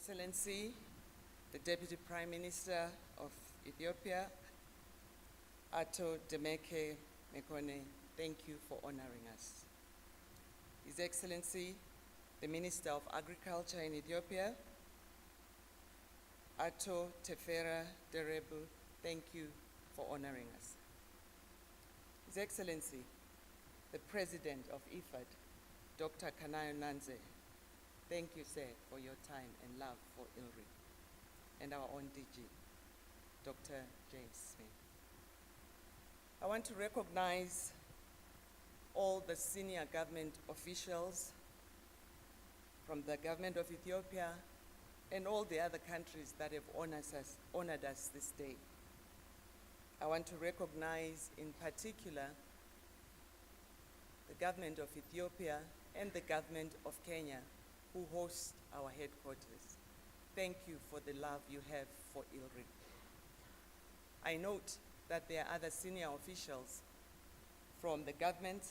Excellency, the Deputy Prime Minister of Ethiopia, Ato Demeke Mekone, thank you for honoring us. His Excellency, the Minister of Agriculture in Ethiopia, Ato Tefera Derebu, thank you for honoring us. His Excellency, the President of IFAD, Dr. Kanayo Nanze, thank you, sir, for your time and love for ILRI, and our own DG, Dr. James Smith. I want to recognize all the senior government officials from the government of Ethiopia and all the other countries that have honored us this day. I want to recognize in particular the government of Ethiopia and the government of Kenya, who host our headquarters. Thank you for the love you have for ILRI. I note that there are other senior officials from the government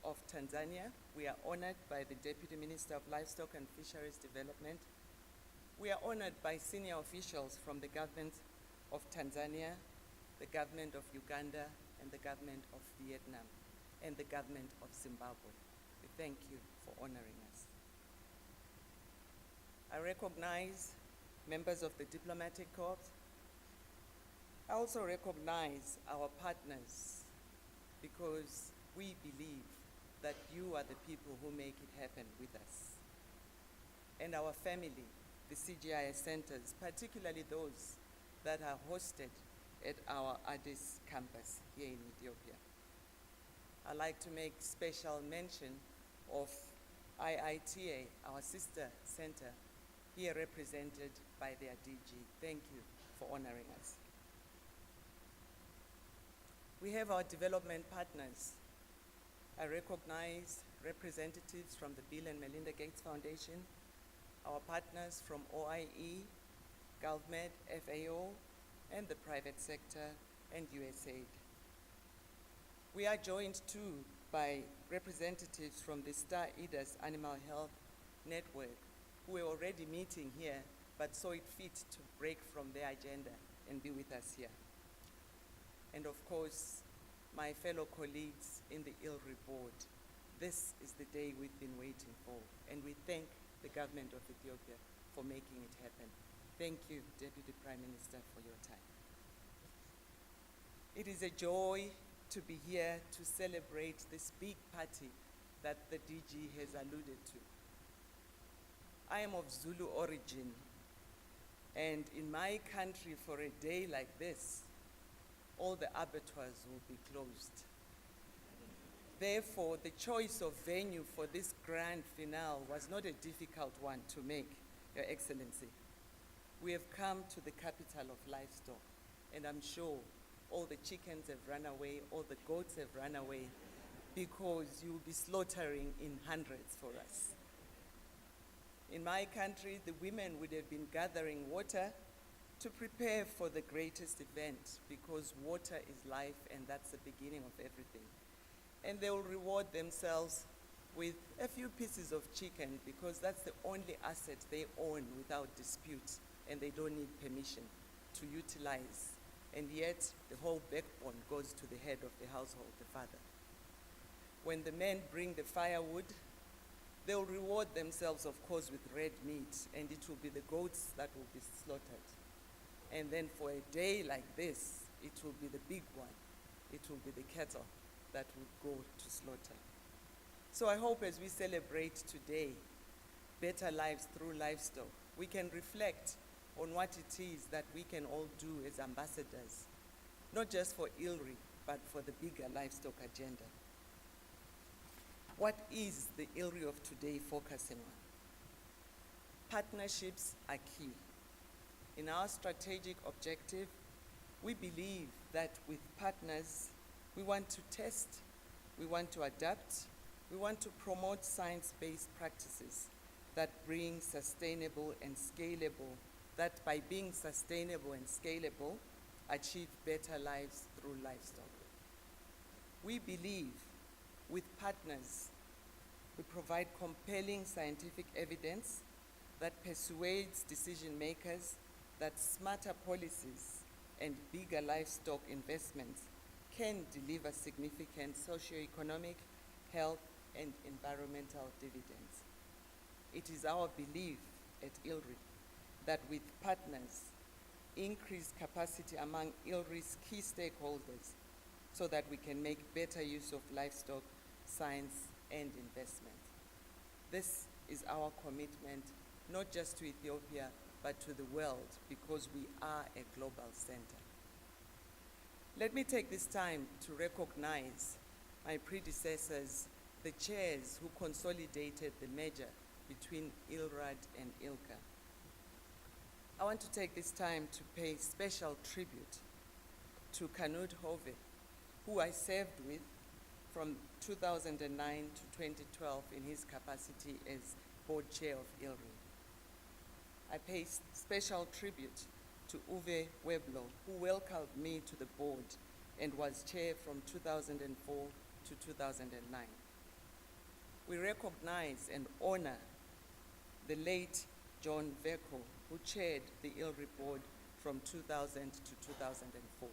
of Tanzania. We are honored by the Deputy Minister of Livestock and Fisheries Development. We are honored by senior officials from the government of Tanzania, the government of Uganda, and the government of Vietnam, and the government of Zimbabwe. We thank you for honoring us. I recognize members of the diplomatic corps. I also recognize our partners, because we believe that you are the people who make it happen with us. And our family, the CGIS centers, particularly those that are hosted at our Addis campus here in Ethiopia. I'd like to make special mention of IITA, our sister center, here represented by their DG. Thank you for honoring us. We have our development partners. I recognize representatives from the Bill and Melinda Gates Foundation, our partners from OIE, GovMed, FAO, and the private sector, and USAID. We are joined too by representatives from the Star Eaters Animal Health Network, who were already meeting here, but saw it fit to break from their agenda and be with us here. And of course, my fellow colleagues in the ILRI board, this is the day we've been waiting for, and we thank the government of Ethiopia for making it happen. Thank you, Deputy Prime Minister, for your time. It is a joy to be here to celebrate this big party that the DG has alluded to. I am of Zulu origin, and in my country for a day like this, all the abattoirs will be closed. Therefore, the choice of venue for this grand finale was not a difficult one to make, Your Excellency. We have come to the capital of livestock, and I'm sure all the chickens have run away, all the goats have run away, because you'll be slaughtering in hundreds for us. In my country, the women would have been gathering water to prepare for the greatest event, because water is life and that's the beginning of everything. And they will reward themselves with a few pieces of chicken, because that's the only asset they own without dispute, and they don't need permission to utilize. And yet, the whole backbone goes to the head of the household, the father. When the men bring the firewood, they'll reward themselves, of course, with red meat, and it will be the goats that will be slaughtered. And then for a day like this, it will be the big one. It will be the cattle that will go to slaughter. So I hope as we celebrate today, better lives through livestock, we can reflect on what it is that we can all do as ambassadors, not just for ILRI, but for the bigger livestock agenda. What is the ILRI of today focusing on? Partnerships are key. In our strategic objective, we believe that with partners, we want to test, we want to adapt, we want to promote science-based practices that bring sustainable and scalable, that by being sustainable and scalable, achieve better lives through livestock. We believe with partners, we provide compelling scientific evidence that persuades decision makers that smarter policies and bigger livestock investments can deliver significant socio-economic, health, and environmental dividends. It is our belief at ILRI that with partners, increased capacity among ILRI's key stakeholders so that we can make better use of livestock, science, and investment. This is our commitment, not just to Ethiopia, but to the world, because we are a global center. Let me take this time to recognize my predecessors, the chairs who consolidated the merger between ILRAD and ILCA. I want to take this time to pay special tribute to Knud Hove, who I served with from 2009 to 2012 in his capacity as board chair of ILRI. I pay special tribute to Uwe Weblo, who welcomed me to the board and was chair from 2004 to 2009. We recognize and honor the late John Veko, who chaired the ILRI board from 2000 to 2004.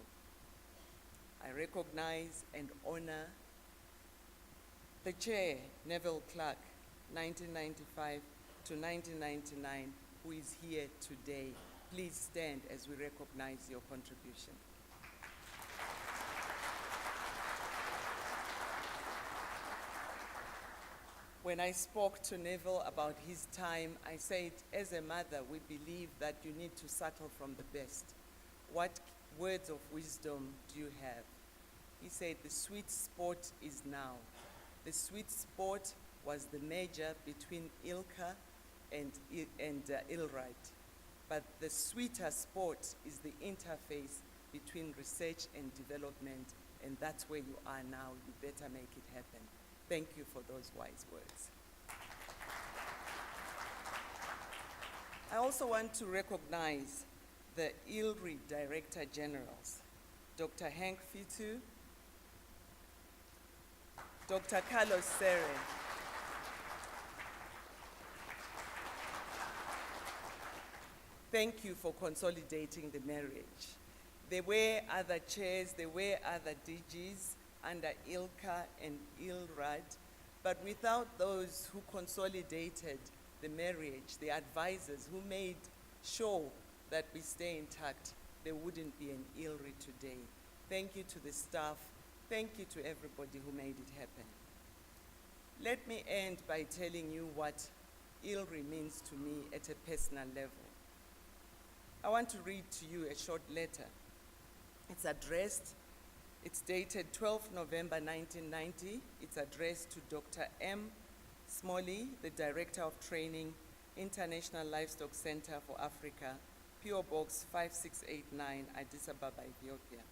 I recognize and honor the chair, Neville Clark, 1995 to 1999, who is here today. Please stand as we recognize your contribution. When I spoke to Neville about his time, I said, as a mother, we believe that you need to settle from the best. What words of wisdom do you have? He said, the sweet spot is now. The sweet spot was the merger between ILCA and ILRAD. But the sweeter spot is the interface between research and development, and that's where you are now. You better make it happen. Thank you for those wise words. I also want to recognize the ILRI Director Generals, Dr. Hank Fitu, Dr. Carlos Serre, thank you for consolidating the marriage. There were other chairs, there were other DGs under ILCA and ILRAD, but without those who consolidated the marriage, the advisors who made sure that we stay intact, there wouldn't be an ILRI today. Thank you to the staff. Thank you to everybody who made it happen. Let me end by telling you what ILRI means to me at a personal level. I want to read to you a short letter. It's dated 12 November 1990. It's addressed to Dr. M. Smalley, the Director of Training, International Livestock Center for Africa, P.O. Box 5689, Addis Ababa, Ethiopia.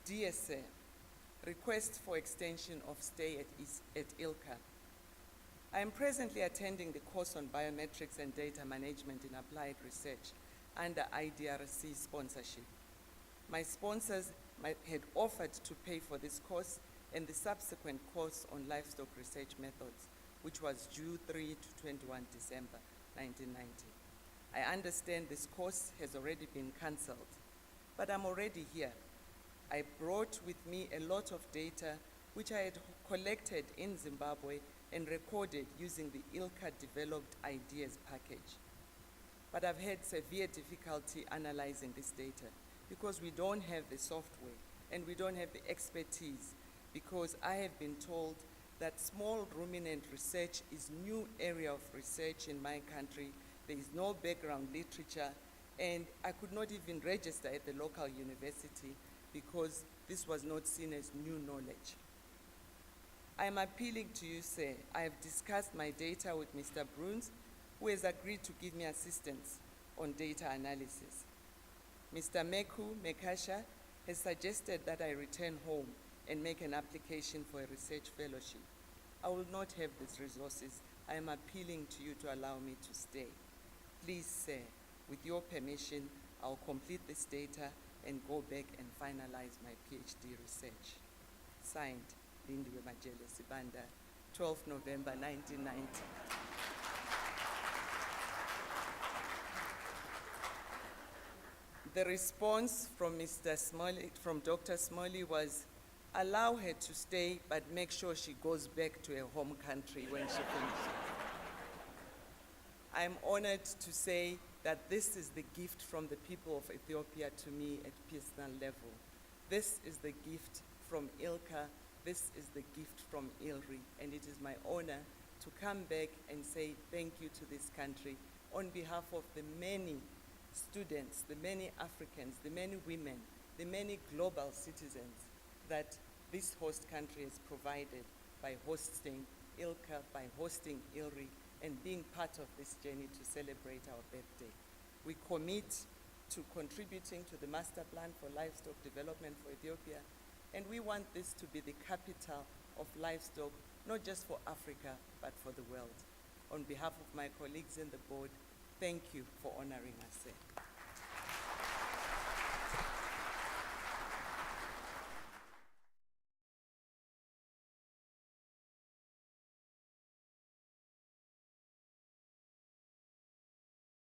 Dear Sir, request for extension of stay at ILCA. I am presently attending the course on biometrics and data management in applied research under IDRC sponsorship. My sponsors had offered to pay for this course and the subsequent course on livestock research methods, which was due 3 to 21 December 1990. I understand this course has already been cancelled, but I'm already here. I brought with me a lot of data which I had collected in Zimbabwe and recorded using the ILCA-developed ideas package. But I've had severe difficulty analyzing this data because we don't have the software and we don't have the expertise, because I have been told that small ruminant research is new area of research in my country. There is no background literature, and I could not even register at the local university because this was not seen as new knowledge. I am appealing to you, sir. I have discussed my data with Mr. Bruns, who has agreed to give me assistance on data analysis. Mr. Meku Mekasha has suggested that I return home and make an application for a research fellowship. I will not have these resources. I am appealing to you to allow me to stay. Please, sir, with your permission, I'll complete this data and go back and finalize my PhD research. Signed, Lindiwe Majele Sibanda, 12 November 1990. the response from Dr. Smalley was, allow her to stay, but make sure she goes back to her home country when she finishes. I'm honored to say that this is the gift from the people of Ethiopia to me at personal level. This is the gift from ILCA, this is the gift from ILRI, and it is my honor to come back and say thank you to this country on behalf of the many students, the many Africans, the many women, the many global citizens that this host country has provided by hosting ILCA, by hosting ILRI, and being part of this journey to celebrate our birthday. We commit to contributing to the master plan for livestock development for Ethiopia, and we want this to be the capital of livestock, not just for Africa, but for the world. On behalf of my colleagues in the board, thank you for honoring us.